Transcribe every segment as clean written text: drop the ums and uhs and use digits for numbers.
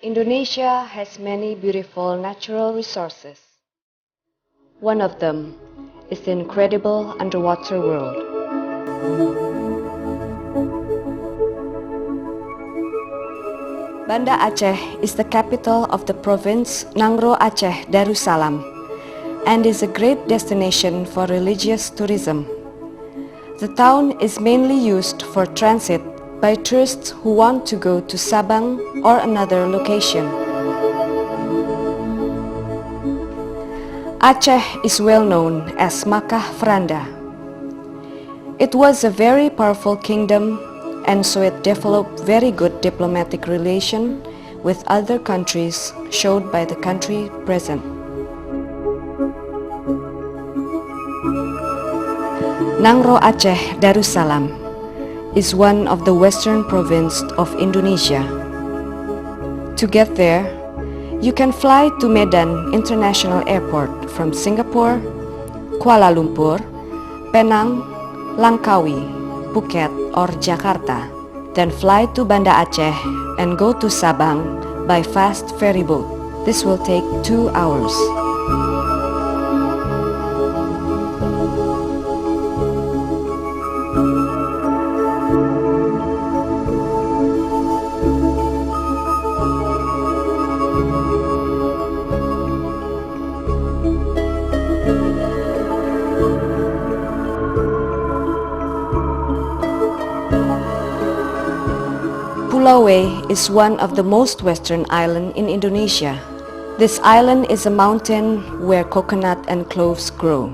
Indonesia has many beautiful natural resources. One of them is the incredible underwater world. Banda Aceh is the capital of the province Nangro Aceh Darussalam and is a great destination for religious tourism. The town is mainly used for transit by tourists who want to go to Sabang or another location. Aceh is well known as Makkah Franda. It was a very powerful kingdom, and so it developed very good diplomatic relation with other countries showed by the country present. Nangro Aceh Darussalam is one of the western province of Indonesia. To get there, you can fly to Medan International Airport from Singapore, Kuala Lumpur, Penang, Langkawi, Phuket or Jakarta, then fly to Banda Aceh and go to Sabang by fast ferry boat. This will take 2 hours. Pulau Weh is one of the most western islands in Indonesia. This island is a mountain where coconut and cloves grow.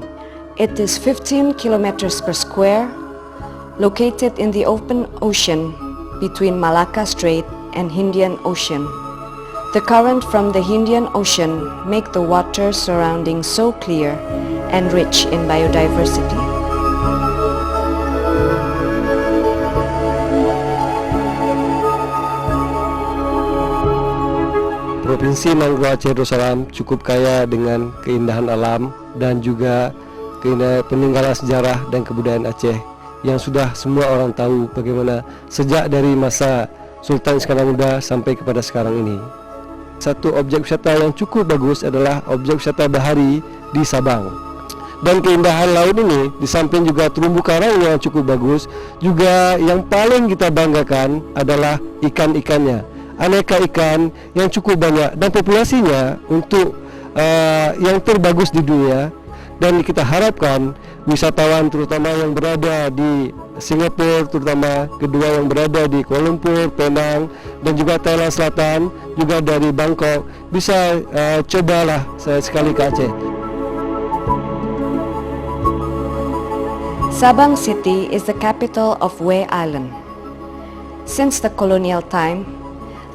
It is 15 kilometers per square, located in the open ocean between Malacca Strait and Indian Ocean. The current from the Indian Ocean make the water surrounding so clear and rich in biodiversity. Provinsi Nangro Aceh Darussalam cukup kaya dengan keindahan alam dan juga peninggalan sejarah dan kebudayaan Aceh yang sudah semua orang tahu bagaimana sejak dari masa Sultan Iskandar Muda sampai kepada sekarang ini. Satu objek wisata yang cukup bagus adalah objek wisata bahari di Sabang. Dan keindahan laut ini di samping juga terumbu karang yang cukup bagus, juga yang paling kita banggakan adalah ikan-ikannya. Aneka ikan yang cukup banyak dan populasinya untuk yang terbagus di dunia, dan kita harapkan wisatawan terutama yang berada di Singapura, terutama kedua yang berada di Kuala Lumpur, Penang dan juga Thailand Selatan, juga dari Bangkok bisa cobalah sekali ke Aceh. Sabang City is the capital of Weh Island. Since the colonial time,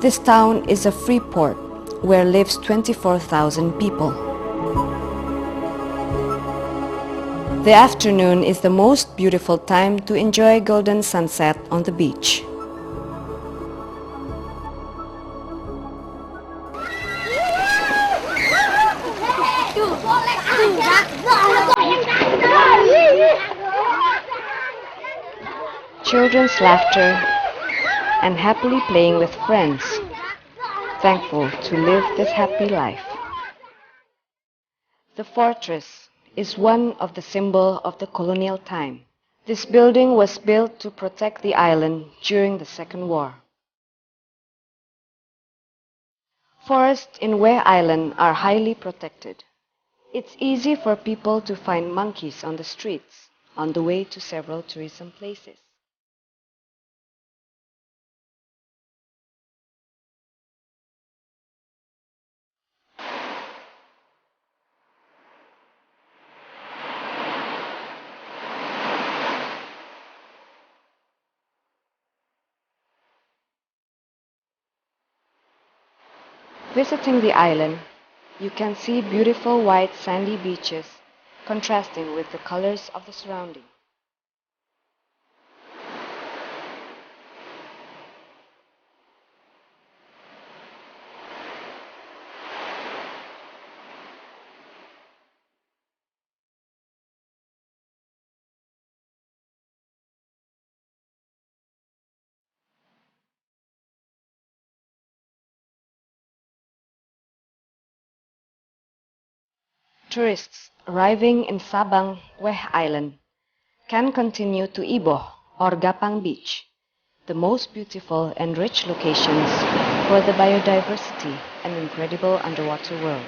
this town is a free port where lives 24,000 people. The afternoon is the most beautiful time to enjoy golden sunset on the beach. Children's laughter and happily playing with friends, thankful to live this happy life. The fortress is one of the symbol of the colonial time. This building was built to protect the island during the Second War. Forests in Weh Island are highly protected. It's easy for people to find monkeys on the streets on the way to several tourism places. Visiting the island, you can see beautiful white sandy beaches contrasting with the colors of the surrounding. tourists arriving in Sabang, Weh Island can continue to Iboh or Gapang Beach, the most beautiful and rich locations for the biodiversity and incredible underwater world.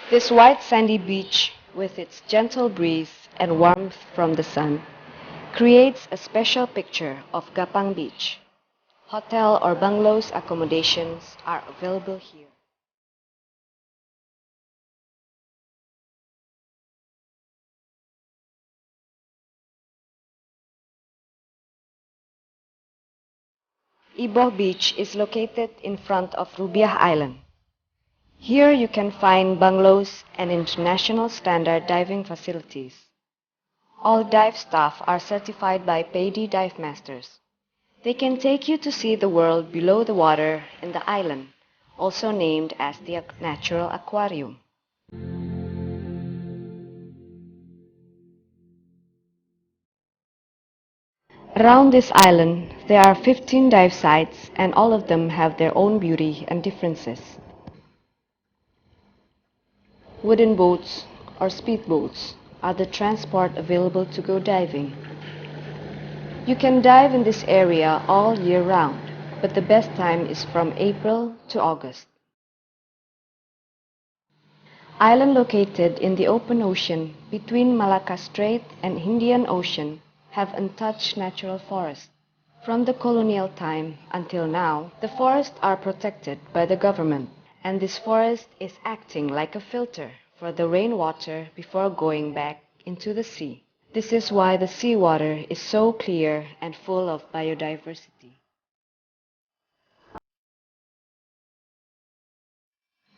This white sandy beach, with its gentle breeze and warmth from the sun, creates a special picture of Gapang Beach. Hotel or bungalows accommodations are available here. Iboh Beach is located in front of Rubiah Island. Here you can find bungalows and international standard diving facilities. All dive staff are certified by PADI dive masters. They can take you to see the world below the water in the island, also named as the natural aquarium. Around this island, there are 15 dive sites and all of them have their own beauty and differences. Wooden boats or speedboats are the transport available to go diving. You can dive in this area all year round, but the best time is from April to August. Island located in the open ocean between Malacca Strait and Indian Ocean have untouched natural forests. From the colonial time until now, the forests are protected by the government, and this forest is acting like a filter for the rainwater before going back into the sea. This is why the seawater is so clear and full of biodiversity.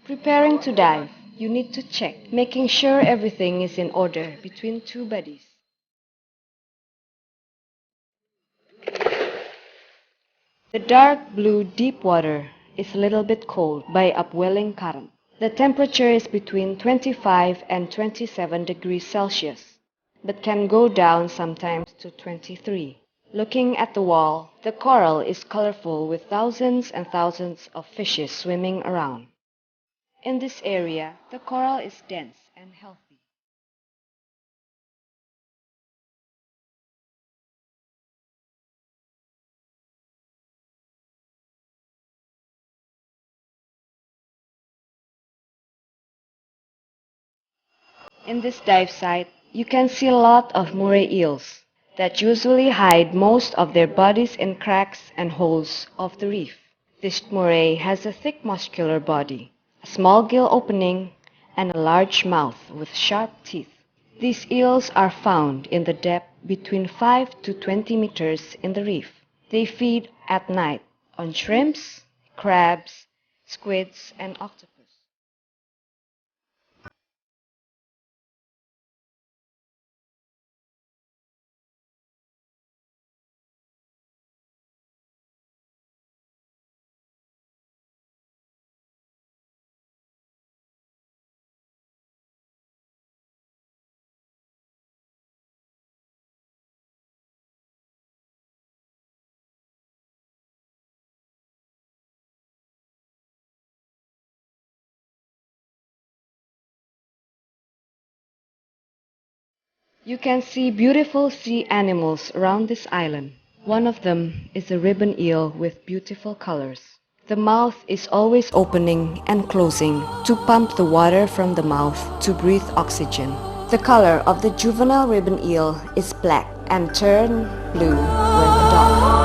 Preparing to dive, you need to check, making sure everything is in order between two bodies. The dark blue deep water is a little bit cold by upwelling current. The temperature is between 25 and 27 degrees Celsius, but can go down sometimes to 23. Looking at the wall, the coral is colorful with thousands and thousands of fishes swimming around. In this area, the coral is dense and healthy. In this dive site, you can see a lot of moray eels that usually hide most of their bodies in cracks and holes of the reef. This moray has a thick muscular body, a small gill opening, and a large mouth with sharp teeth. These eels are found in the depth between 5 to 20 meters in the reef. They feed at night on shrimps, crabs, squids, and octopus. You can see beautiful sea animals around this island. One of them is a ribbon eel with beautiful colors. The mouth is always opening and closing to pump the water from the mouth to breathe oxygen. The color of the juvenile ribbon eel is black and turn blue when adult.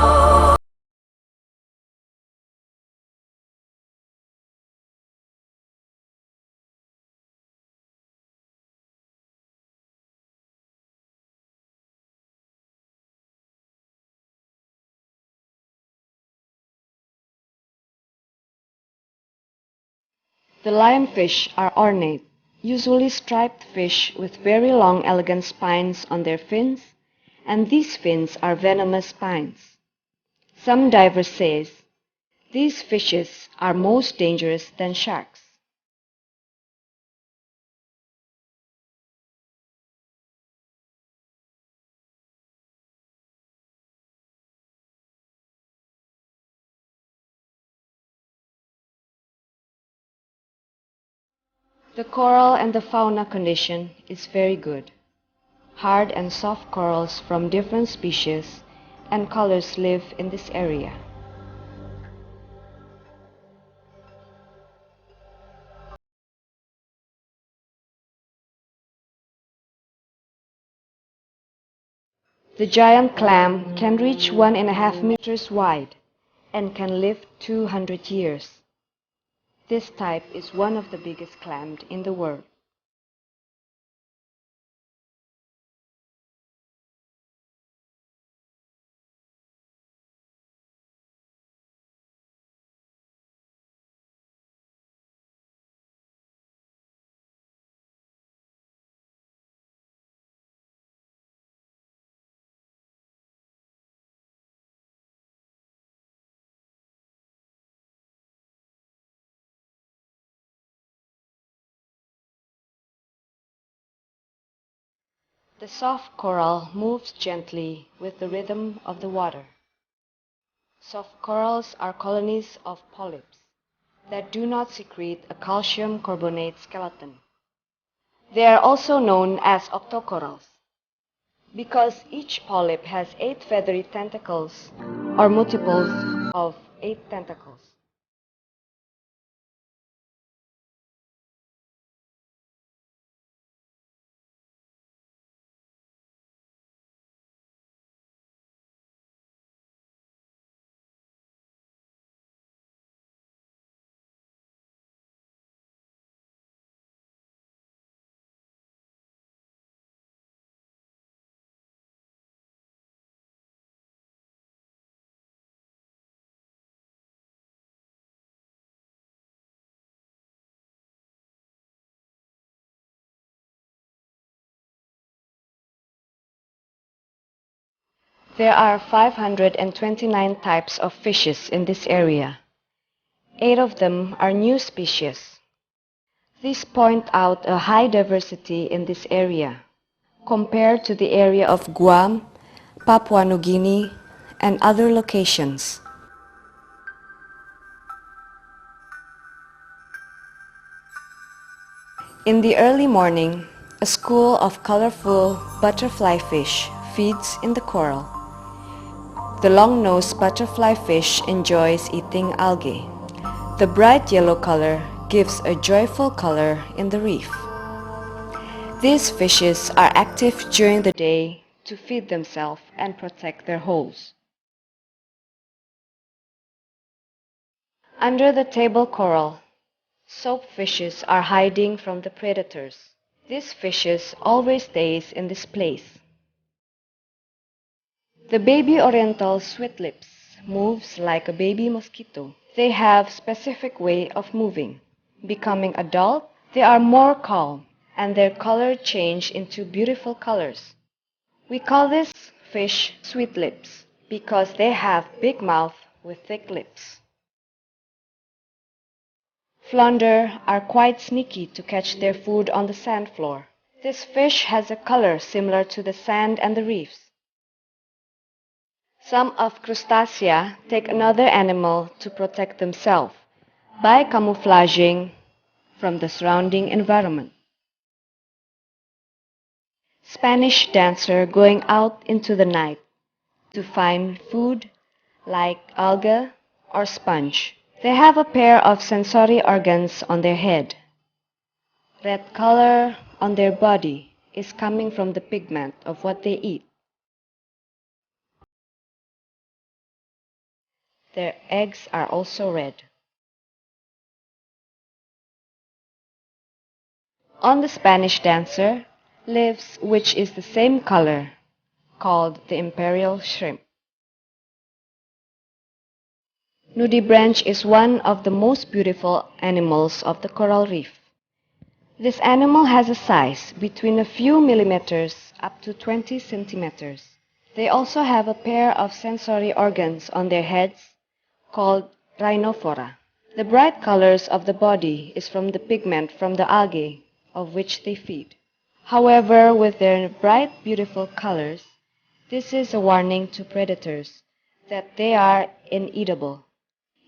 The lionfish are ornate, usually striped fish with very long elegant spines on their fins, and these fins are venomous spines. Some divers say these fishes are most dangerous than sharks. The coral and the fauna condition is very good. Hard and soft corals from different species and colors live in this area. The giant clam can reach 1.5 meters wide and can live 200 years. This type is one of the biggest clams in the world. The soft coral moves gently with the rhythm of the water. Soft corals are colonies of polyps that do not secrete a calcium carbonate skeleton. They are also known as octocorals because each polyp has 8 feathery tentacles or multiples of 8 tentacles. There are 529 types of fishes in this area. 8 of them are new species. These point out a high diversity in this area, compared to the area of Guam, Papua New Guinea, and other locations. In the early morning, a school of colorful butterfly fish feeds in the coral. The long-nosed butterfly fish enjoys eating algae. The bright yellow color gives a joyful color in the reef. These fishes are active during the day to feed themselves and protect their holes. Under the table coral, soapfishes are hiding from the predators. These fishes always stays in this place. The baby oriental sweetlips moves like a baby mosquito. They have specific way of moving. Becoming adult, they are more calm and their color change into beautiful colors. We call this fish sweetlips because they have big mouth with thick lips. Flounder are quite sneaky to catch their food on the sand floor. This fish has a color similar to the sand and the reefs. Some of crustacea take another animal to protect themselves by camouflaging from the surrounding environment. Spanish dancer going out into the night to find food like alga or sponge. They have a pair of sensory organs on their head. Red color on their body is coming from the pigment of what they eat. Their eggs are also red. On the Spanish dancer lives which is the same color, called the imperial shrimp. Nudibranch is one of the most beautiful animals of the coral reef. This animal has a size between a few millimeters up to 20 centimeters. They also have a pair of sensory organs on their heads called rhinophora. The bright colors of the body is from the pigment from the algae of which they feed. However, with their bright, beautiful colors, this is a warning to predators that they are inedible.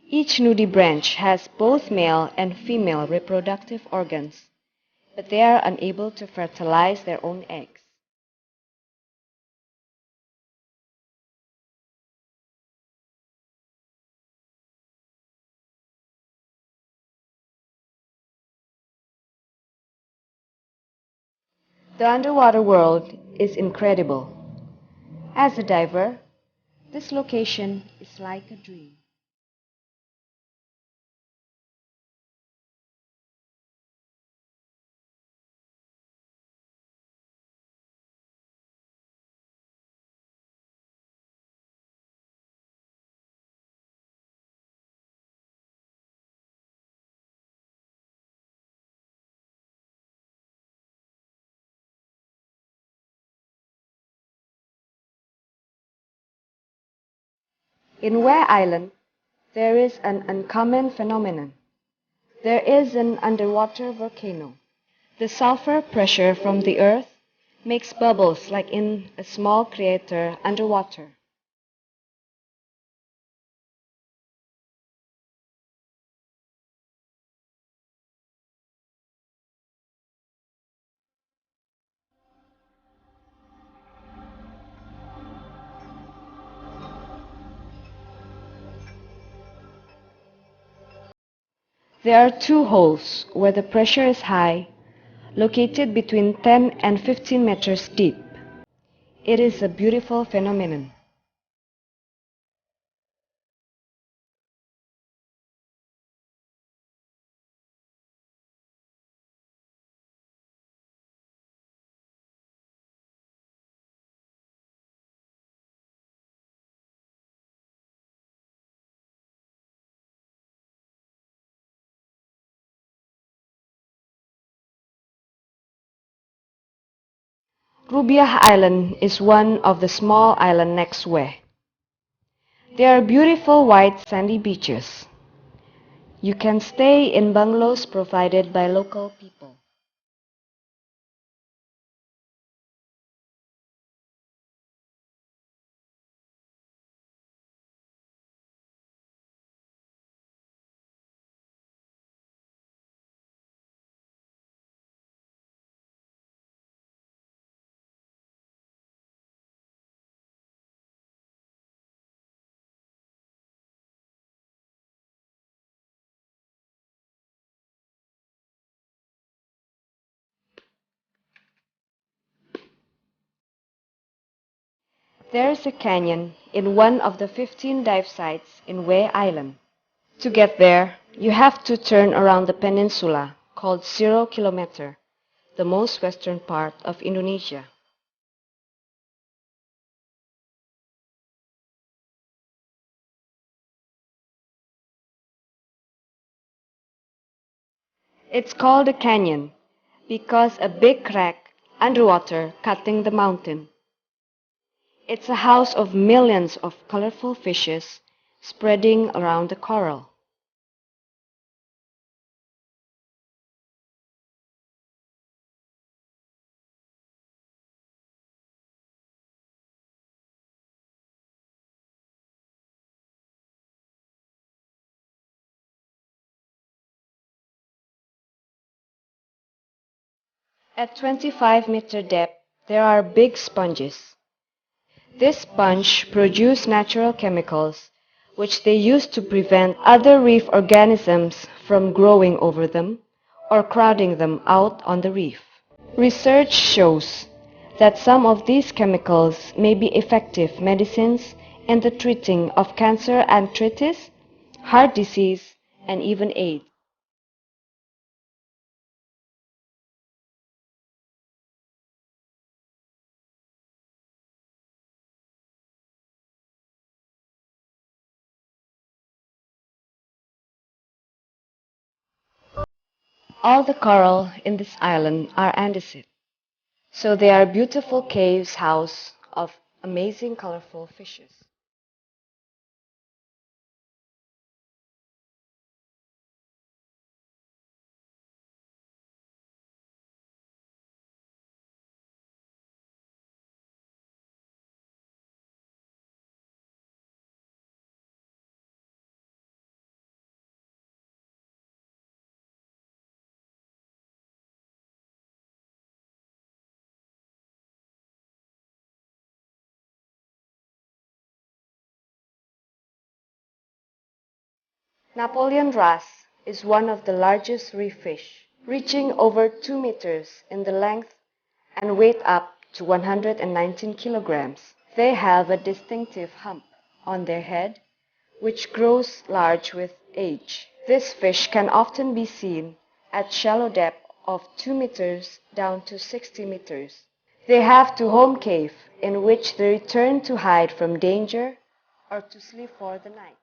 Each nudibranch has both male and female reproductive organs. but they are unable to fertilize their own eggs. The underwater world is incredible. As a diver, this location is like a dream. In Weh Island, there is an uncommon phenomenon. There is an underwater volcano. The sulfur pressure from the earth makes bubbles like in a small crater underwater. There are two holes where the pressure is high, located between 10 and 15 meters deep. It is a beautiful phenomenon. Rubiah Island is one of the small islands next Weh. There are beautiful white sandy beaches. You can stay in bungalows provided by local people. There is a canyon in one of the 15 dive sites in Weh Island. To get there, you have to turn around the peninsula called 0 kilometer, the most western part of Indonesia. It's called a canyon because a big crack underwater cutting the mountain. It's a house of millions of colorful fishes spreading around the coral. At 25-meter depth, there are big sponges. This sponge produce natural chemicals which they use to prevent other reef organisms from growing over them or crowding them out on the reef. Research shows that some of these chemicals may be effective medicines in the treating of cancer, arthritis, heart disease, and even AIDS. All the coral in this island are andesite, so they are beautiful caves house of amazing colorful fishes. Napoleon wrasse is one of the largest reef fish, reaching over 2 meters in the length and weight up to 119 kilograms. They have a distinctive hump on their head, which grows large with age. This fish can often be seen at shallow depth of 2 meters down to 60 meters. They have two home cave in which they return to hide from danger or to sleep for the night.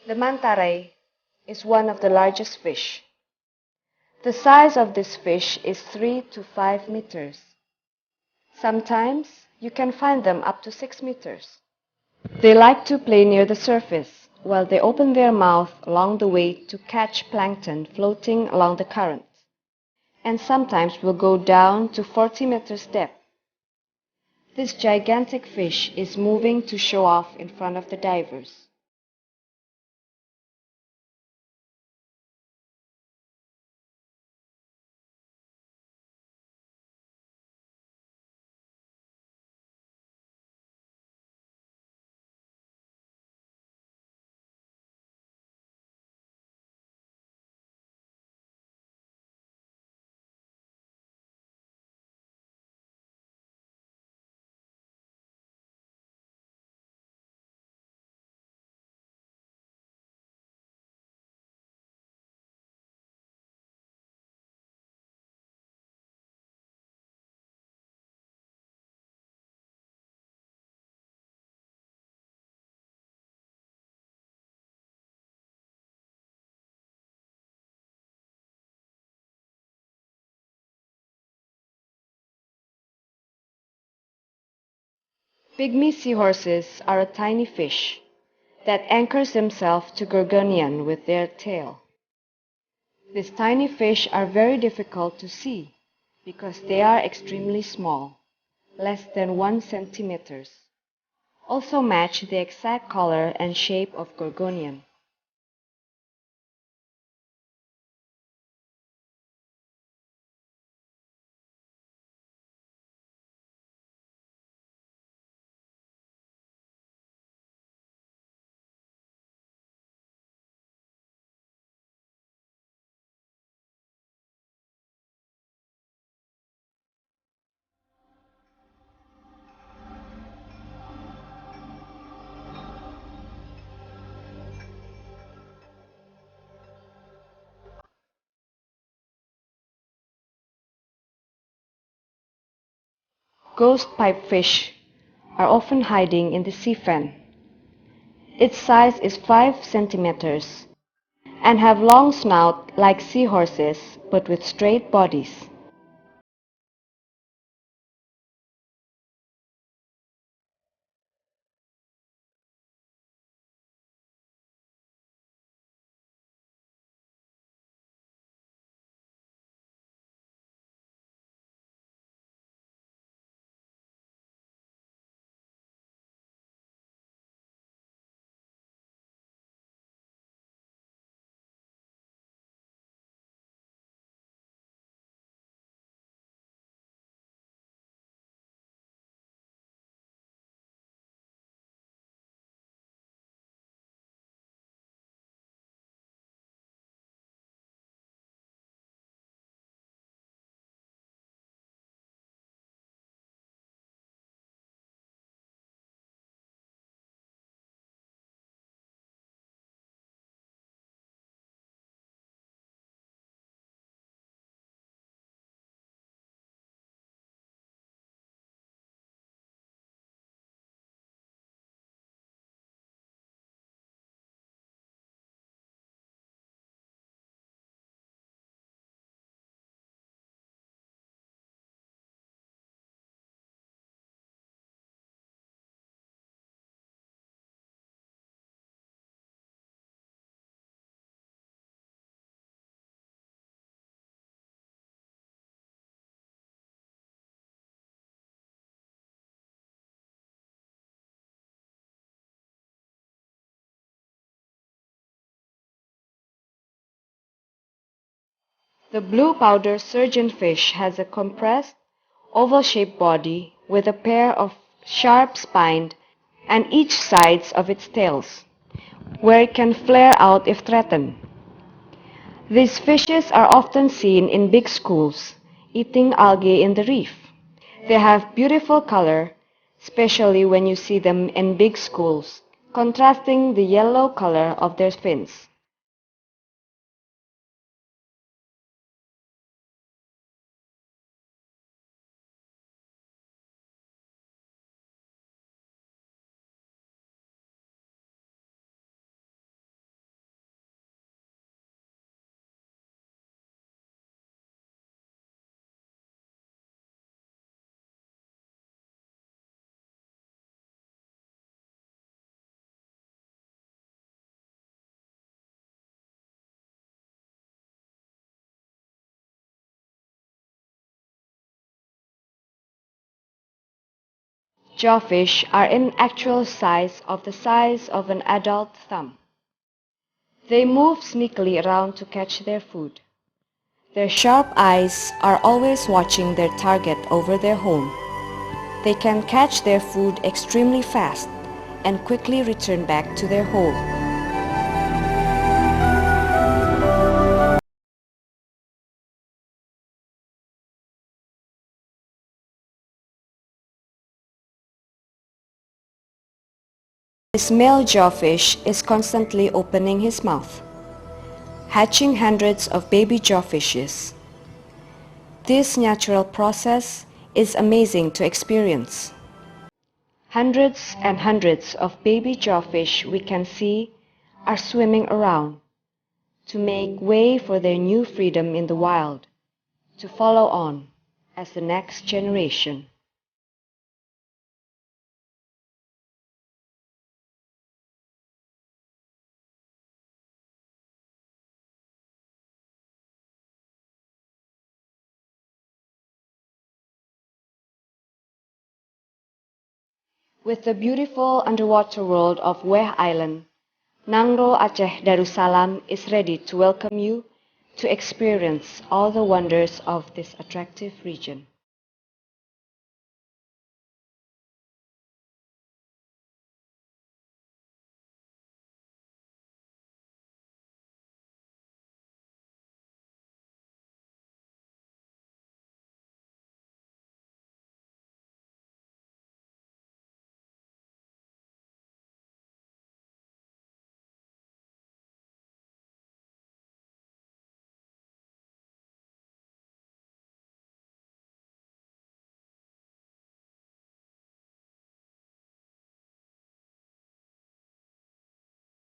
The manta ray is one of the largest fish. The size of this fish is 3 to 5 meters. Sometimes you can find them up to 6 meters. They like to play near the surface while they open their mouth along the way to catch plankton floating along the current, and sometimes will go down to 40 meters depth. This gigantic fish is moving to show off in front of the divers. Pygmy seahorses are a tiny fish that anchors themselves to gorgonian with their tail. These tiny fish are very difficult to see because they are extremely small, less than 1 centimeters. Also match the exact color and shape of gorgonian. Ghost pipefish are often hiding in the sea fan. Its size is 5 centimeters and have long snout like seahorses but with straight bodies. The blue powder surgeonfish has a compressed oval-shaped body with a pair of sharp spines and each sides of its tails, where it can flare out if threatened. These fishes are often seen in big schools, eating algae in the reef. They have beautiful color, especially when you see them in big schools, contrasting the yellow color of their fins. Jawfish are in actual size of the size of an adult thumb. They move sneakily around to catch their food. Their sharp eyes are always watching their target over their home. They can catch their food extremely fast and quickly return back to their hole. This male jawfish is constantly opening his mouth, hatching hundreds of baby jawfishes. This natural process is amazing to experience. Hundreds and hundreds of baby jawfish we can see are swimming around to make way for their new freedom in the wild, to follow on as the next generation. With the beautiful underwater world of Weh Island, Nangro Aceh Darussalam is ready to welcome you to experience all the wonders of this attractive region.